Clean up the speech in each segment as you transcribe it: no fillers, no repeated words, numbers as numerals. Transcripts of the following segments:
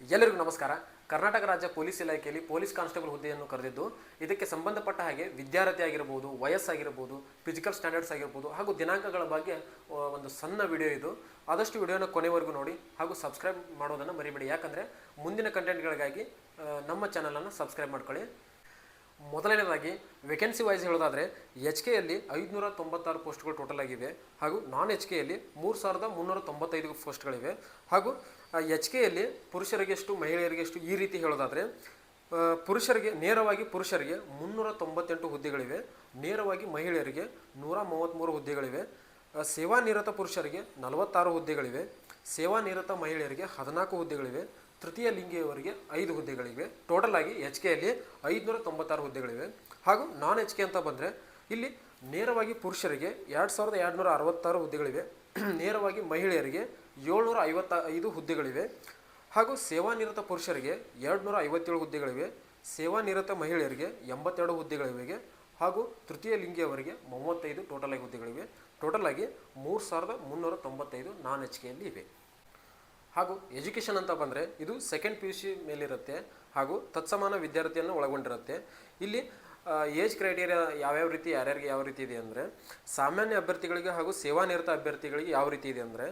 ಎಲ್ಲರಿಗೂ ನಮಸ್ಕಾರ. ಕರ್ನಾಟಕ ರಾಜ್ಯ ಪೊಲೀಸ್ ಇಲಾಖೆಯಲ್ಲಿ ಪೊಲೀಸ್ ಕಾನ್ಸ್ಟೇಬಲ್ ಹುದ್ದೆಯನ್ನು ಕರೆದಿದ್ದು, ಇದಕ್ಕೆ ಸಂಬಂಧಪಟ್ಟ ಹಾಗೆ ವಿದ್ಯಾರ್ಥಿ ಆಗಿರಬಹುದು, ವಯಸ್ಸಾಗಿರಬಹುದು, ಫಿಸಿಕಲ್ ಸ್ಟ್ಯಾಂಡರ್ಡ್ಸ್ ಆಗಿರ್ಬೋದು ಹಾಗೂ ದಿನಾಂಕಗಳ ಬಗ್ಗೆ ಒಂದು ಸಣ್ಣ ವಿಡಿಯೋ ಇದು. ಆದಷ್ಟು ವಿಡಿಯೋನ ಕೊನೆವರೆಗೂ ನೋಡಿ ಹಾಗೂ ಸಬ್ಸ್ಕ್ರೈಬ್ ಮಾಡೋದನ್ನು ಮರಿಬೇಡಿ. ಯಾಕಂದರೆ ಮುಂದಿನ ಕಂಟೆಂಟ್ಗಳಿಗಾಗಿ ನಮ್ಮ ಚಾನಲನ್ನು ಸಬ್ಸ್ಕ್ರೈಬ್ ಮಾಡ್ಕೊಳ್ಳಿ. ಮೊದಲನೇದಾಗಿ ವೇಕೆನ್ಸಿ ವೈಸ್ ಹೇಳೋದಾದರೆ ಎಚ್ ಕೆಯಲ್ಲಿ 596 ಪೋಸ್ಟ್ಗಳು ಟೋಟಲ್ ಆಗಿವೆ ಹಾಗೂ ನಾನ್ ಎಚ್ ಕೆಯಲ್ಲಿ 3395 ಪೋಸ್ಟ್ಗಳಿವೆ. ಹಾಗೂ ಎಚ್ ಕೆಯಲ್ಲಿ ಪುರುಷರಿಗೆ ಎಷ್ಟು ಮಹಿಳೆಯರಿಗೆ ಎಷ್ಟು ಈ ರೀತಿ ಹೇಳೋದಾದರೆ ನೇರವಾಗಿ ಪುರುಷರಿಗೆ 398 ಹುದ್ದೆಗಳಿವೆ, ನೇರವಾಗಿ ಮಹಿಳೆಯರಿಗೆ 133 ಹುದ್ದೆಗಳಿವೆ. ಸೇವಾನಿರತ ಪುರುಷರಿಗೆ 46 ಹುದ್ದೆಗಳಿವೆ, ಸೇವಾನಿರತ ಮಹಿಳೆಯರಿಗೆ 14 ಹುದ್ದೆಗಳಿವೆ, ತೃತೀಯ ಲಿಂಗಿಯವರಿಗೆ 5 ಹುದ್ದೆಗಳಿವೆ. ಟೋಟಲ್ ಆಗಿ ಎಚ್ ಕೆಯಲ್ಲಿ 596 ಹುದ್ದೆಗಳಿವೆ. ಹಾಗೂ ನಾನ್ ಎಚ್ ಕೆ ಅಂತ ಬಂದರೆ ಇಲ್ಲಿ ನೇರವಾಗಿ ಪುರುಷರಿಗೆ 2266 ಹುದ್ದೆಗಳಿವೆ, ನೇರವಾಗಿ ಮಹಿಳೆಯರಿಗೆ 755 ಹುದ್ದೆಗಳಿವೆ. ಹಾಗೂ ಸೇವಾನಿರತ ಪುರುಷರಿಗೆ 257 ಹುದ್ದೆಗಳಿವೆ, ಸೇವಾನಿರತ ಮಹಿಳೆಯರಿಗೆ 82 ಹುದ್ದೆಗಳಿವೆ. ಹಾಗೂ ತೃತೀಯ ಲಿಂಗಿಯವರಿಗೆ 35 ಟೋಟಲ್ ಆಗಿ ಹುದ್ದೆಗಳಿವೆ. ಟೋಟಲ್ ಆಗಿ 3395 ನಾನ್ ಎಚ್ ಕೆಯಲ್ಲಿ ಇವೆ. ಹಾಗೂ ಎಜುಕೇಷನ್ ಅಂತ ಬಂದರೆ ಇದು ಸೆಕೆಂಡ್ PUC ಮೇಲಿರುತ್ತೆ ಹಾಗೂ ತತ್ಸಮಾನ ವಿದ್ಯಾರ್ಥಿಯನ್ನು ಒಳಗೊಂಡಿರುತ್ತೆ. ಇಲ್ಲಿ ಏಜ್ ಕ್ರೈಟೀರಿಯಾ ಯಾವ್ಯಾವ ರೀತಿ ಯಾರ್ಯಾರಿಗೆ ಯಾವ ರೀತಿ ಇದೆ ಅಂದರೆ, ಸಾಮಾನ್ಯ ಅಭ್ಯರ್ಥಿಗಳಿಗೆ ಹಾಗೂ ಸೇವಾನಿರತ ಅಭ್ಯರ್ಥಿಗಳಿಗೆ ಯಾವ ರೀತಿ ಇದೆ ಅಂದರೆ,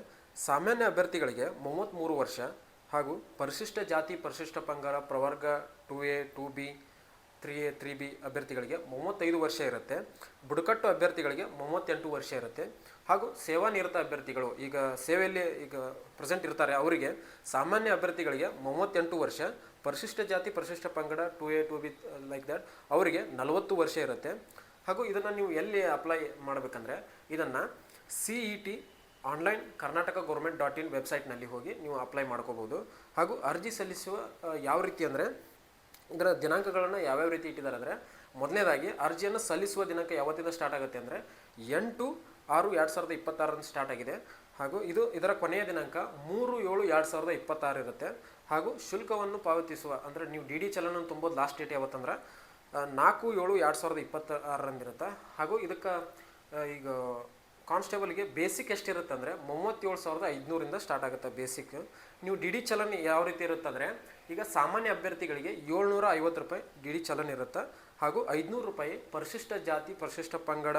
ಸಾಮಾನ್ಯ ಅಭ್ಯರ್ಥಿಗಳಿಗೆ 33 ವರ್ಷ ಹಾಗೂ ಪರಿಶಿಷ್ಟ ಜಾತಿ ಪರಿಶಿಷ್ಟ ಪಂಗಡ ಪ್ರವರ್ಗ 2A 2B 3A 3B ಅಭ್ಯರ್ಥಿಗಳಿಗೆ 35 ವರ್ಷ ಇರುತ್ತೆ. ಬುಡಕಟ್ಟು ಅಭ್ಯರ್ಥಿಗಳಿಗೆ 38 ವರ್ಷ ಇರುತ್ತೆ. ಹಾಗೂ ಸೇವಾನಿರತ ಅಭ್ಯರ್ಥಿಗಳು ಈಗ ಸೇವೆಯಲ್ಲಿ ಪ್ರೆಸೆಂಟ್ ಇರ್ತಾರೆ ಅವರಿಗೆ, ಸಾಮಾನ್ಯ ಅಭ್ಯರ್ಥಿಗಳಿಗೆ 38 ವರ್ಷ, ಪರಿಶಿಷ್ಟ ಜಾತಿ ಪರಿಶಿಷ್ಟ ಪಂಗಡ 2A 2B ಲೈಕ್ ದ್ಯಾಟ್ ಅವರಿಗೆ 40 ವರ್ಷ ಇರುತ್ತೆ. ಹಾಗೂ ಇದನ್ನು ನೀವು ಎಲ್ಲಿ ಅಪ್ಲೈ ಮಾಡಬೇಕಂದ್ರೆ ಇದನ್ನು CET ಆನ್ಲೈನ್ ಕರ್ನಾಟಕ government.in ವೆಬ್ಸೈಟ್ನಲ್ಲಿ ಹೋಗಿ ನೀವು ಅಪ್ಲೈ ಮಾಡ್ಕೋಬೋದು. ಹಾಗೂ ಅರ್ಜಿ ಸಲ್ಲಿಸುವ ಯಾವ ರೀತಿ ಅಂದರೆ ಇದರ ದಿನಾಂಕಗಳನ್ನು ಯಾವ್ಯಾವ ರೀತಿ ಇಟ್ಟಿದ್ದಾರೆ ಅಂದರೆ, ಮೊದಲನೇದಾಗಿ ಅರ್ಜಿಯನ್ನು ಸಲ್ಲಿಸುವ ದಿನಾಂಕ ಯಾವತ್ತಿಂದ ಸ್ಟಾರ್ಟ್ ಆಗುತ್ತೆ ಅಂದರೆ 8/6/2026 ಸ್ಟಾರ್ಟ್ ಆಗಿದೆ. ಹಾಗೂ ಇದರ ಕೊನೆಯ ದಿನಾಂಕ 3/7/2026 ಇರುತ್ತೆ. ಹಾಗೂ ಶುಲ್ಕವನ್ನು ಪಾವತಿಸುವ ಅಂದರೆ ನೀವು DD ಚಲನ ತುಂಬೋದು ಲಾಸ್ಟ್ ಡೇಟ್ ಯಾವತ್ತಂದ್ರೆ 4/7/2026 ಇರುತ್ತೆ. ಹಾಗೂ ಇದಕ್ಕೆ ಈಗ ಕಾನ್ಸ್ಟೇಬಲ್ಗೆ ಬೇಸಿಕ್ ಎಷ್ಟಿರುತ್ತೆ ಅಂದರೆ 37,500 ಸ್ಟಾರ್ಟ್ ಆಗುತ್ತೆ ಬೇಸಿಕ್. ನೀವು DD ಚಲನ್ ಯಾವ ರೀತಿ ಇರುತ್ತೆ ಅಂದರೆ, ಈಗ ಸಾಮಾನ್ಯ ಅಭ್ಯರ್ಥಿಗಳಿಗೆ 750 ರೂಪಾಯಿ DD ಚಲನ್ ಇರುತ್ತೆ. ಹಾಗೂ 500 ರೂಪಾಯಿ ಪರಿಶಿಷ್ಟ ಜಾತಿ ಪರಿಶಿಷ್ಟ ಪಂಗಡ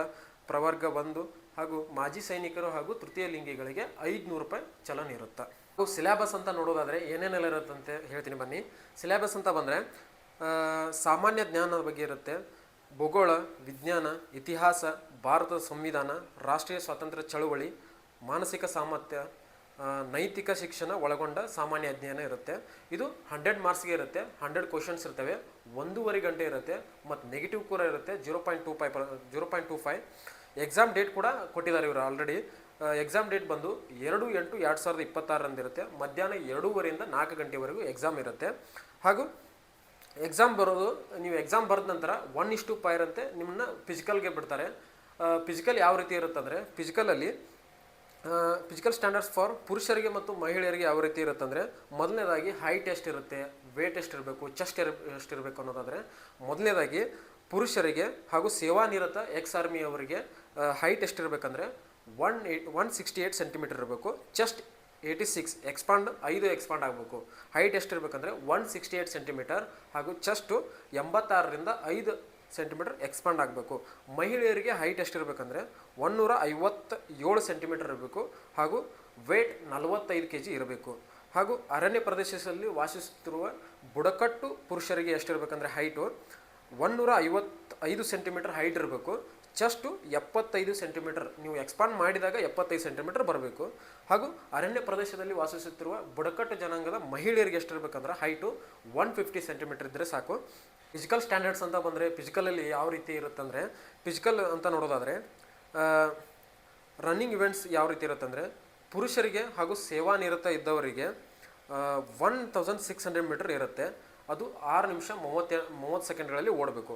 ಪ್ರವರ್ಗ 1 ಹಾಗೂ ಮಾಜಿ ಸೈನಿಕರು ಹಾಗೂ ತೃತೀಯ ಲಿಂಗಿಗಳಿಗೆ 500 ರೂಪಾಯಿ ಚಲನ್ ಇರುತ್ತೆ. ಹಾಗೂ ಸಿಲೆಬಸ್ ಅಂತ ನೋಡೋದಾದರೆ ಏನೇನೆಲ್ಲ ಇರುತ್ತೆ ಅಂತ ಹೇಳ್ತೀನಿ ಬನ್ನಿ. ಸಿಲೆಬಸ್ ಅಂತ ಬಂದರೆ ಸಾಮಾನ್ಯ ಜ್ಞಾನದ ಬಗ್ಗೆ ಇರುತ್ತೆ, ಭೂಗೋಳ, ವಿಜ್ಞಾನ, ಇತಿಹಾಸ, ಭಾರತದ ಸಂವಿಧಾನ, ರಾಷ್ಟ್ರೀಯ ಸ್ವಾತಂತ್ರ್ಯ ಚಳುವಳಿ, ಮಾನಸಿಕ ಸಾಮರ್ಥ್ಯ, ನೈತಿಕ ಶಿಕ್ಷಣ ಒಳಗೊಂಡ ಸಾಮಾನ್ಯ ಅಧ್ಯಯನ ಇರುತ್ತೆ. ಇದು 100 ಮಾರ್ಕ್ಸ್ಗೆ ಇರುತ್ತೆ. 100 ಕ್ವಶನ್ಸ್ ಇರ್ತವೆ, 1.5 ಗಂಟೆ ಇರುತ್ತೆ. ಮತ್ತು ನೆಗೆಟಿವ್ ಕೂಡ ಇರುತ್ತೆ 0.25. ಎಕ್ಸಾಮ್ ಡೇಟ್ ಕೂಡ ಕೊಟ್ಟಿದ್ದಾರೆ ಇವರು ಆಲ್ರೆಡಿ. ಎಕ್ಸಾಮ್ ಡೇಟ್ ಬಂದು 2/8/2026 ಇರುತ್ತೆ. ಮಧ್ಯಾಹ್ನ 2:30 4 ಗಂಟೆವರೆಗೂ ಎಕ್ಸಾಮ್ ಇರುತ್ತೆ. ಹಾಗೂ ಎಕ್ಸಾಮ್ ಬರೋದು, ನೀವು ಎಕ್ಸಾಮ್ ಬರೆದ ನಂತರ 1:5 ಅಂತೆ ನಿಮ್ಮನ್ನ ಫಿಸಿಕಲ್ಗೆ ಬಿಡ್ತಾರೆ. ಫಿಸಿಕಲ್ ಯಾವ ರೀತಿ ಇರುತ್ತೆ ಅಂದರೆ, ಫಿಸಿಕಲ್ ಸ್ಟ್ಯಾಂಡರ್ಡ್ಸ್ ಫಾರ್ ಪುರುಷರಿಗೆ ಮತ್ತು ಮಹಿಳೆಯರಿಗೆ ಯಾವ ರೀತಿ ಇರುತ್ತೆ ಅಂದರೆ, ಮೊದಲನೇದಾಗಿ ಹೈಟ್ ಎಷ್ಟಿರುತ್ತೆ, ವೇಟ್ ಎಷ್ಟಿರಬೇಕು, ಚೆಸ್ಟ್ ಎಷ್ಟಿರಬೇಕು ಅನ್ನೋದಾದರೆ, ಮೊದಲನೇದಾಗಿ ಪುರುಷರಿಗೆ ಹಾಗೂ ಸೇವಾನಿರತ ಆರ್ಮಿ ಅವರಿಗೆ ಹೈಟ್ ಎಷ್ಟಿರಬೇಕಂದ್ರೆ 168 ಸೆಂಟಿಮೀಟರ್ ಇರಬೇಕು, ಚೆಸ್ಟ್ 86 5 ಎಕ್ಸ್ಪಾಂಡ್ ಆಗಬೇಕು. ಹೈಟ್ ಎಷ್ಟಿರಬೇಕಂದ್ರೆ 168 ಸೆಂಟಿಮೀಟರ್ ಹಾಗೂ ಚೆಸ್ಟು 86ರಿಂದ 5 ಸೆಂಟಿಮೀಟರ್ ಎಕ್ಸ್ಪಾಂಡ್ ಆಗಬೇಕು. ಮಹಿಳೆಯರಿಗೆ ಹೈಟ್ ಎಷ್ಟಿರಬೇಕಂದ್ರೆ 157 ಸೆಂಟಿಮೀಟರ್ ಇರಬೇಕು ಹಾಗೂ ವೇಟ್ 45 kg ಇರಬೇಕು. ಹಾಗೂ ಅರಣ್ಯ ಪ್ರದೇಶದಲ್ಲಿ ವಾಸಿಸುತ್ತಿರುವ ಬುಡಕಟ್ಟು ಪುರುಷರಿಗೆ ಎಷ್ಟಿರಬೇಕಂದ್ರೆ ಹೈಟು 155 ಸೆಂಟಿಮೀಟರ್ ಹೈಟ್ ಇರಬೇಕು, ಚೆಸ್ಟು 75 ಸೆಂಟಿಮೀಟರ್, ನೀವು ಎಕ್ಸ್ಪಾಂಡ್ ಮಾಡಿದಾಗ 75 ಸೆಂಟಿಮೀಟರ್ ಬರಬೇಕು. ಹಾಗೂ ಅರಣ್ಯ ಪ್ರದೇಶದಲ್ಲಿ ವಾಸಿಸುತ್ತಿರುವ ಬುಡಕಟ್ಟು ಜನಾಂಗದ ಮಹಿಳೆಯರಿಗೆ ಎಷ್ಟಿರಬೇಕಂದ್ರೆ ಹೈಟು 150 ಸೆಂಟಿಮೀಟರ್ ಇದ್ದರೆ ಸಾಕು. ಫಿಸಿಕಲ್ ಸ್ಟ್ಯಾಂಡರ್ಡ್ಸ್ ಅಂತ ಬಂದರೆ ಫಿಸಿಕಲಲ್ಲಿ ಯಾವ ರೀತಿ ಇರುತ್ತಂದರೆ, ಫಿಸಿಕಲ್ ಅಂತ ನೋಡೋದಾದರೆ ರನ್ನಿಂಗ್ ಇವೆಂಟ್ಸ್ ಯಾವ ರೀತಿ ಇರುತ್ತಂದರೆ, ಪುರುಷರಿಗೆ ಹಾಗೂ ಸೇವಾನಿರತ ಇದ್ದವರಿಗೆ 1600 ಮೀಟರ್ ಇರುತ್ತೆ. ಅದು 6 ನಿಮಿಷ 30 ಸೆಕೆಂಡ್ಗಳಲ್ಲಿ ಓಡಬೇಕು.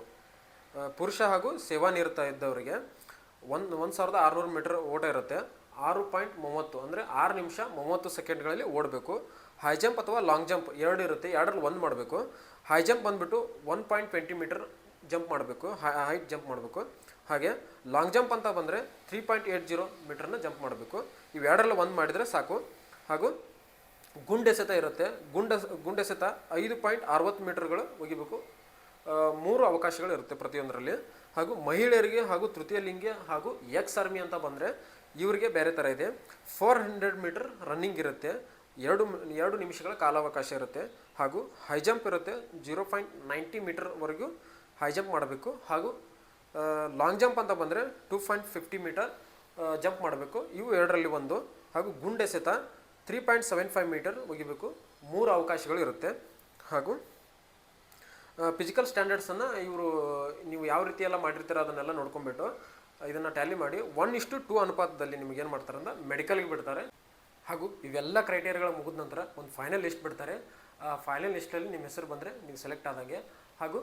ಪುರುಷ ಹಾಗೂ ಸೇವಾನಿರತ ಇದ್ದವರಿಗೆ 1600 ಮೀಟರ್ ಓಟ ಇರುತ್ತೆ. 6.30 ಅಂದರೆ 6 ನಿಮಿಷ 30 ಸೆಕೆಂಡ್ಗಳಲ್ಲಿ ಓಡಬೇಕು. ಹೈ ಜಂಪ್ ಅಥವಾ ಲಾಂಗ್ ಜಂಪ್ 2 ಇರುತ್ತೆ, 2ರಲ್ಲಿ 1 ಮಾಡಬೇಕು. ಹೈ ಜಂಪ್ ಬಂದುಬಿಟ್ಟು 1.20 ಮೀಟರ್ ಜಂಪ್ ಮಾಡಬೇಕು, ಹೈಟ್ ಜಂಪ್ ಮಾಡಬೇಕು. ಹಾಗೆ ಲಾಂಗ್ ಜಂಪ್ ಅಂತ ಬಂದರೆ 3.80 ಮೀಟರ್ನ ಜಂಪ್ ಮಾಡಬೇಕು. ಇವೆರಡರಲ್ಲಿ 1 ಮಾಡಿದರೆ ಸಾಕು. ಹಾಗೂ ಗುಂಡೆಸೆತ ಇರುತ್ತೆ. ಗುಂಡೆಸೆತ 5.60 ಮೀಟರ್ಗಳು ಒಗಿಬೇಕು. 3 ಅವಕಾಶಗಳು ಇರುತ್ತೆ ಪ್ರತಿಯೊಂದರಲ್ಲಿ. ಹಾಗೂ ಮಹಿಳೆಯರಿಗೆ ಹಾಗೂ ತೃತೀಯ ಲಿಂಗಿ ಹಾಗೂ ಎಕ್ಸ್ ಆರ್ಮಿ ಅಂತ ಬಂದರೆ ಇವರಿಗೆ ಬೇರೆ ಥರ ಇದೆ. 400 ಮೀಟರ್ ರನ್ನಿಂಗ್ ಇರುತ್ತೆ. 2 ನಿಮಿಷಗಳ ಕಾಲಾವಕಾಶ ಇರುತ್ತೆ. ಹಾಗೂ ಹೈ ಜಂಪ್ ಇರುತ್ತೆ. 0.90 ಮೀಟರ್ವರೆಗೂ ಹೈ ಜಂಪ್ ಮಾಡಬೇಕು. ಹಾಗೂ ಲಾಂಗ್ ಜಂಪ್ ಅಂತ ಬಂದರೆ 2.50 ಮೀಟರ್ ಜಂಪ್ ಮಾಡಬೇಕು. ಇವು 2ರಲ್ಲಿ ಒಂದು. ಹಾಗೂ ಗುಂಡೆಸೆತ 3.75 ಮೀಟರ್ ಒಗಿಬೇಕು. 3 ಅವಕಾಶಗಳು ಇರುತ್ತೆ. ಹಾಗೂ ಫಿಸಿಕಲ್ ಸ್ಟ್ಯಾಂಡರ್ಡ್ಸನ್ನು ಇವರು ನೀವು ಯಾವ ರೀತಿ ಎಲ್ಲ ಮಾಡಿರ್ತೀರ ಅದನ್ನೆಲ್ಲ ನೋಡ್ಕೊಂಬಿಟ್ಟು ಇದನ್ನು ಟ್ಯಾಲಿ ಮಾಡಿ 1:2 ಅನುಪಾತದಲ್ಲಿ ನಿಮ್ಗೆ ಏನು ಮಾಡ್ತಾರೆ ಅಂದ್ರೆ ಮೆಡಿಕಲ್ಗೆ ಬಿಡ್ತಾರೆ. ಹಾಗೂ ಇವೆಲ್ಲ ಕ್ರೈಟೇರಿಯಾಗಳ ಮುಗಿದ ನಂತರ ಒಂದು ಫೈನಲ್ ಲಿಸ್ಟ್ ಬಿಡ್ತಾರೆ. ಆ ಫೈನಲ್ ಲಿಸ್ಟಲ್ಲಿ ನಿಮ್ಮ ಹೆಸರು ಬಂದರೆ ನೀವು ಸೆಲೆಕ್ಟ್ ಆದಾಗೆ. ಹಾಗೂ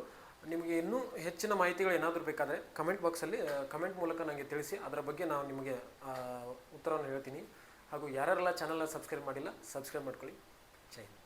ನಿಮಗೆ ಇನ್ನೂ ಹೆಚ್ಚಿನ ಮಾಹಿತಿಗಳು ಏನಾದರೂ ಬೇಕಾದರೆ ಕಮೆಂಟ್ ಬಾಕ್ಸಲ್ಲಿ ಕಮೆಂಟ್ ಮೂಲಕ ನನಗೆ ತಿಳಿಸಿ. ಅದರ ಬಗ್ಗೆ ನಾನು ನಿಮಗೆ ಉತ್ತರವನ್ನು ಹೇಳ್ತೀನಿ. ಹಾಗೂ ಯಾರ್ಯಾರೆಲ್ಲ ಚಾನಲ್ನ ಸಬ್ಸ್ಕ್ರೈಬ್ ಮಾಡಿಲ್ಲ ಸಬ್ಸ್ಕ್ರೈಬ್ ಮಾಡ್ಕೊಳ್ಳಿ. ಜೈ ಹಿಂದ್.